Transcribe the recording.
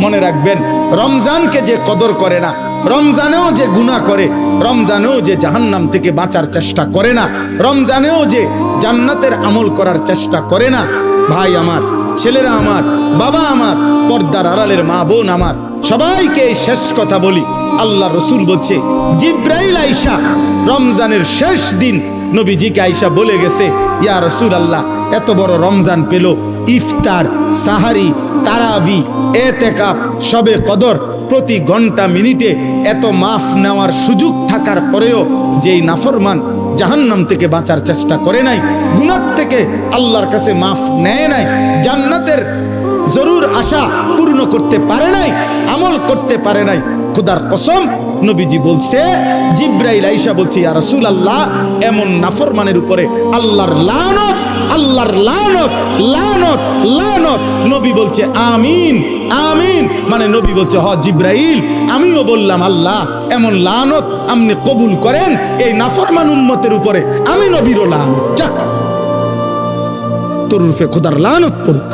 মনে রাখবেন, রমজানকে যে কদর করে না, রমজানেও যে গুনাহ করে, রমজানেও যে জাহান্নাম থেকে বাঁচার চেষ্টা করে না, রমজানেও যে জান্নাতের আমল করার চেষ্টা করে না, ভাই আমার, ছেলেরা আমার, বাবা আমার, পর্দার আড়ালের মা বোন আমার, সবাইকে এই শেষ কথা বলি। আল্লাহ রসুল বলছে, জিব্রাইল আইসা রমজানের শেষ দিন নবীজিকে আইসা বলে গেছে, ইয়া রসুল আল্লাহ, এত বড় রমজান পেল, ইফতার, সাহারি, তারাবি, এতেকাফ, শবে কদর, প্রতি ঘন্টা মিনিটে এত মাফ নেওয়ার সুযোগ থাকার পরেও যেই নাফরমান জাহান্নাম থেকে বাঁচার চেষ্টা করে নাই, গুনাহ থেকে আল্লাহর কাছে মাফ নেয় নাই, জান্নাতের জরুর আশা পূর্ণ করতে পারে নাই, আমল করতে পারে নাই, খোদার কসম নবীজি বলছে, জিব্রাইল আইসা বলছে, ইয়া রাসূলুল্লাহ, এমন নাফরমানের উপরে আল্লাহর লানত, আল্লাহর লানত, লানত, লানত। নবী বলছে আমিন, আমিন। মানে নবী বলছে, হ জিব্রাইল, আমিও বললাম আল্লাহ, এমন লানত আপনি কবুল করেন এই নাফরমান উম্মতের উপরে, আমি নবীরও লানত, যা তোর রূপে খোদার লানত পড়ুক।